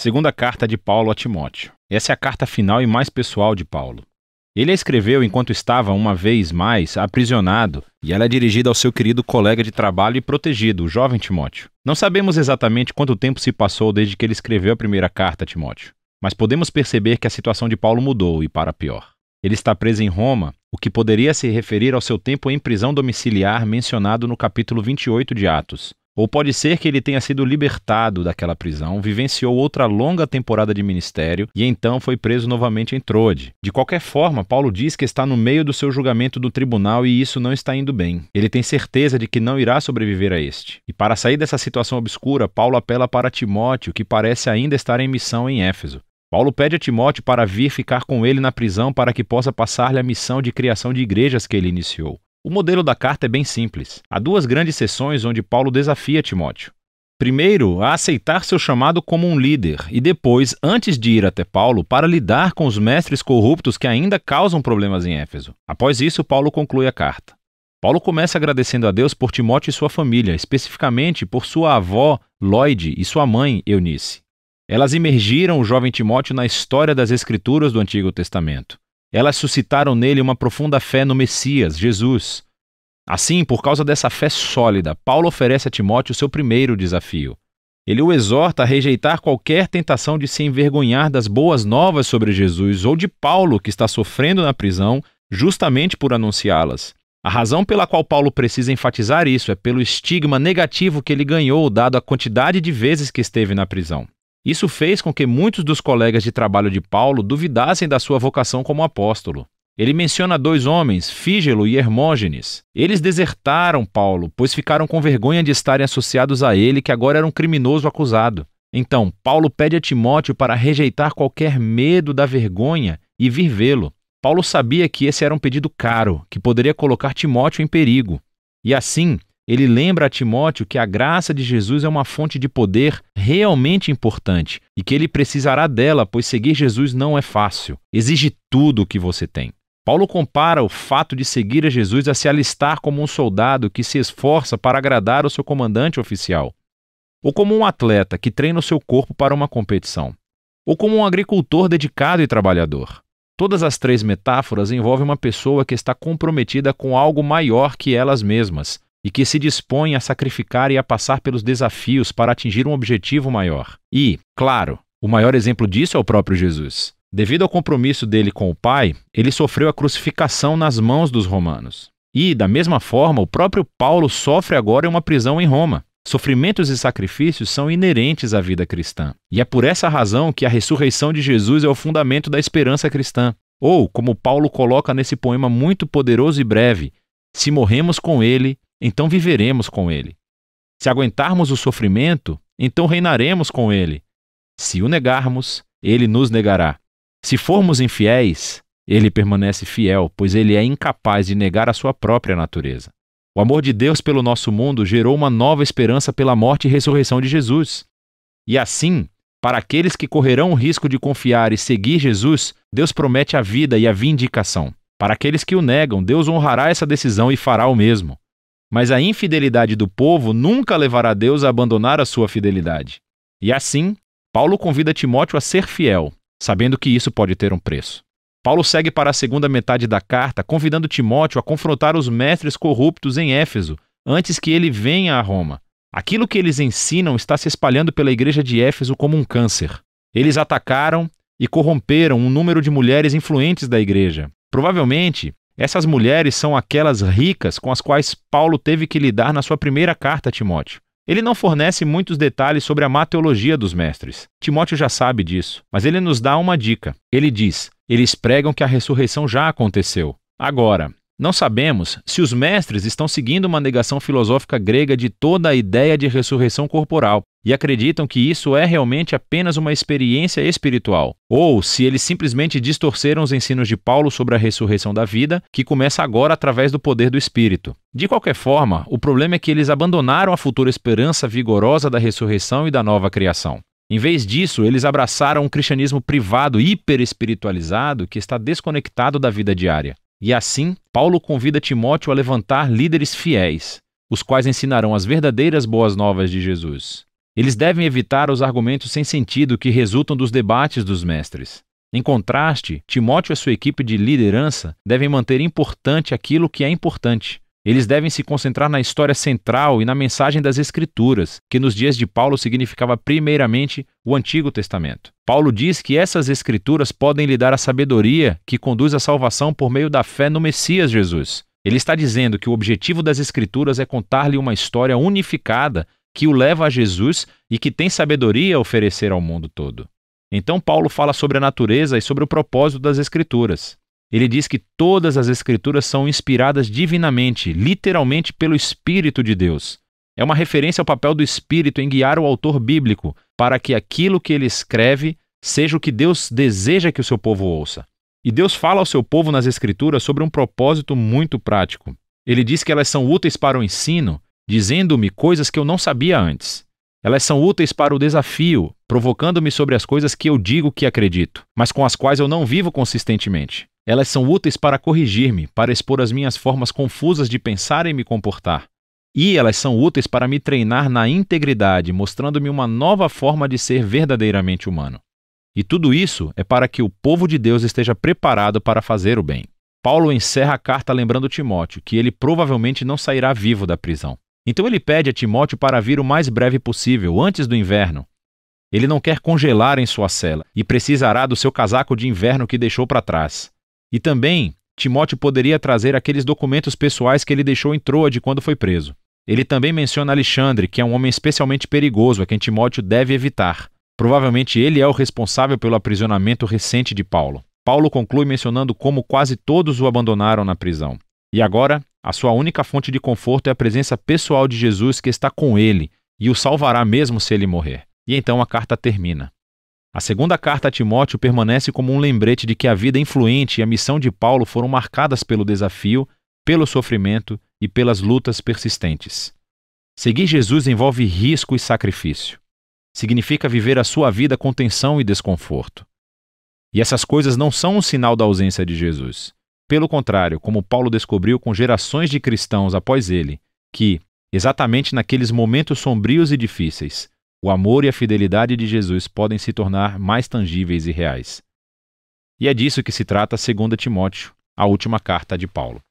Segunda carta de Paulo a Timóteo. Essa é a carta final e mais pessoal de Paulo. Ele a escreveu enquanto estava, uma vez mais, aprisionado, e ela é dirigida ao seu querido colega de trabalho e protegido, o jovem Timóteo. Não sabemos exatamente quanto tempo se passou desde que ele escreveu a primeira carta a Timóteo, mas podemos perceber que a situação de Paulo mudou e para pior. Ele está preso em Roma, o que poderia se referir ao seu tempo em prisão domiciliar mencionado no capítulo 28 de Atos. Ou pode ser que ele tenha sido libertado daquela prisão, vivenciou outra longa temporada de ministério e então foi preso novamente em Troade. De qualquer forma, Paulo diz que está no meio do seu julgamento do tribunal e isso não está indo bem. Ele tem certeza de que não irá sobreviver a este. E para sair dessa situação obscura, Paulo apela para Timóteo, que parece ainda estar em missão em Éfeso. Paulo pede a Timóteo para vir ficar com ele na prisão para que possa passar-lhe a missão de criação de igrejas que ele iniciou. O modelo da carta é bem simples. Há duas grandes sessões onde Paulo desafia Timóteo. Primeiro, a aceitar seu chamado como um líder e depois, antes de ir até Paulo, para lidar com os mestres corruptos que ainda causam problemas em Éfeso. Após isso, Paulo conclui a carta. Paulo começa agradecendo a Deus por Timóteo e sua família, especificamente por sua avó, Lóide, e sua mãe, Eunice. Elas imergiram o jovem Timóteo na história das Escrituras do Antigo Testamento. Elas suscitaram nele uma profunda fé no Messias, Jesus. Assim, por causa dessa fé sólida, Paulo oferece a Timóteo o seu primeiro desafio. Ele o exorta a rejeitar qualquer tentação de se envergonhar das boas novas sobre Jesus ou de Paulo, que está sofrendo na prisão, justamente por anunciá-las. A razão pela qual Paulo precisa enfatizar isso é pelo estigma negativo que ele ganhou, dado a quantidade de vezes que esteve na prisão. Isso fez com que muitos dos colegas de trabalho de Paulo duvidassem da sua vocação como apóstolo. Ele menciona dois homens, Fígelo e Hermógenes. Eles desertaram Paulo, pois ficaram com vergonha de estarem associados a ele, que agora era um criminoso acusado. Então, Paulo pede a Timóteo para rejeitar qualquer medo da vergonha e vir vê-lo. Paulo sabia que esse era um pedido caro, que poderia colocar Timóteo em perigo. E assim, ele lembra a Timóteo que a graça de Jesus é uma fonte de poder realmente importante e que ele precisará dela, pois seguir Jesus não é fácil. Exige tudo o que você tem. Paulo compara o fato de seguir a Jesus a se alistar como um soldado que se esforça para agradar o seu comandante oficial, ou como um atleta que treina o seu corpo para uma competição, ou como um agricultor dedicado e trabalhador. Todas as três metáforas envolvem uma pessoa que está comprometida com algo maior que elas mesmas, e que se dispõe a sacrificar e a passar pelos desafios para atingir um objetivo maior. E, claro, o maior exemplo disso é o próprio Jesus. Devido ao compromisso dele com o Pai, ele sofreu a crucificação nas mãos dos romanos. E, da mesma forma, o próprio Paulo sofre agora em uma prisão em Roma. Sofrimentos e sacrifícios são inerentes à vida cristã. E é por essa razão que a ressurreição de Jesus é o fundamento da esperança cristã. Ou, como Paulo coloca nesse poema muito poderoso e breve, se morremos com ele, então viveremos com ele. Se aguentarmos o sofrimento, então reinaremos com ele. Se o negarmos, ele nos negará. Se formos infiéis, ele permanece fiel, pois ele é incapaz de negar a sua própria natureza. O amor de Deus pelo nosso mundo gerou uma nova esperança pela morte e ressurreição de Jesus. E assim, para aqueles que correrão o risco de confiar e seguir Jesus, Deus promete a vida e a vindicação. Para aqueles que o negam, Deus honrará essa decisão e fará o mesmo. Mas a infidelidade do povo nunca levará Deus a abandonar a sua fidelidade. E assim, Paulo convida Timóteo a ser fiel, sabendo que isso pode ter um preço. Paulo segue para a segunda metade da carta, convidando Timóteo a confrontar os mestres corruptos em Éfeso, antes que ele venha a Roma. Aquilo que eles ensinam está se espalhando pela igreja de Éfeso como um câncer. Eles atacaram e corromperam um número de mulheres influentes da igreja. Provavelmente, essas mulheres são aquelas ricas com as quais Paulo teve que lidar na sua primeira carta a Timóteo. Ele não fornece muitos detalhes sobre a má teologia dos mestres. Timóteo já sabe disso, mas ele nos dá uma dica. Ele diz: eles pregam que a ressurreição já aconteceu. Agora, não sabemos se os mestres estão seguindo uma negação filosófica grega de toda a ideia de ressurreição corporal e acreditam que isso é realmente apenas uma experiência espiritual, ou se eles simplesmente distorceram os ensinos de Paulo sobre a ressurreição da vida, que começa agora através do poder do Espírito. De qualquer forma, o problema é que eles abandonaram a futura esperança vigorosa da ressurreição e da nova criação. Em vez disso, eles abraçaram um cristianismo privado hiperespiritualizado que está desconectado da vida diária. E assim, Paulo convida Timóteo a levantar líderes fiéis, os quais ensinarão as verdadeiras boas novas de Jesus. Eles devem evitar os argumentos sem sentido que resultam dos debates dos mestres. Em contraste, Timóteo e sua equipe de liderança devem manter importante aquilo que é importante. Eles devem se concentrar na história central e na mensagem das Escrituras, que nos dias de Paulo significava primeiramente o Antigo Testamento. Paulo diz que essas Escrituras podem lhe dar a sabedoria que conduz à salvação por meio da fé no Messias Jesus. Ele está dizendo que o objetivo das Escrituras é contar-lhe uma história unificada que o leva a Jesus e que tem sabedoria a oferecer ao mundo todo. Então Paulo fala sobre a natureza e sobre o propósito das Escrituras. Ele diz que todas as Escrituras são inspiradas divinamente, literalmente pelo Espírito de Deus. É uma referência ao papel do Espírito em guiar o autor bíblico para que aquilo que ele escreve seja o que Deus deseja que o seu povo ouça. E Deus fala ao seu povo nas Escrituras sobre um propósito muito prático. Ele diz que elas são úteis para o ensino, dizendo-me coisas que eu não sabia antes. Elas são úteis para o desafio, provocando-me sobre as coisas que eu digo que acredito, mas com as quais eu não vivo consistentemente. Elas são úteis para corrigir-me, para expor as minhas formas confusas de pensar e me comportar. E elas são úteis para me treinar na integridade, mostrando-me uma nova forma de ser verdadeiramente humano. E tudo isso é para que o povo de Deus esteja preparado para fazer o bem. Paulo encerra a carta lembrando Timóteo que ele provavelmente não sairá vivo da prisão. Então ele pede a Timóteo para vir o mais breve possível, antes do inverno. Ele não quer congelar em sua cela e precisará do seu casaco de inverno que deixou para trás. E também, Timóteo poderia trazer aqueles documentos pessoais que ele deixou em Troade quando foi preso. Ele também menciona Alexandre, que é um homem especialmente perigoso a quem Timóteo deve evitar. Provavelmente ele é o responsável pelo aprisionamento recente de Paulo. Paulo conclui mencionando como quase todos o abandonaram na prisão. E agora, a sua única fonte de conforto é a presença pessoal de Jesus que está com ele e o salvará mesmo se ele morrer. E então a carta termina. A segunda carta a Timóteo permanece como um lembrete de que a vida influente e a missão de Paulo foram marcadas pelo desafio, pelo sofrimento e pelas lutas persistentes. Seguir Jesus envolve risco e sacrifício. Significa viver a sua vida com tensão e desconforto. E essas coisas não são um sinal da ausência de Jesus. Pelo contrário, como Paulo descobriu com gerações de cristãos após ele, que, exatamente naqueles momentos sombrios e difíceis, o amor e a fidelidade de Jesus podem se tornar mais tangíveis e reais. E é disso que se trata 2 Timóteo, a última carta de Paulo.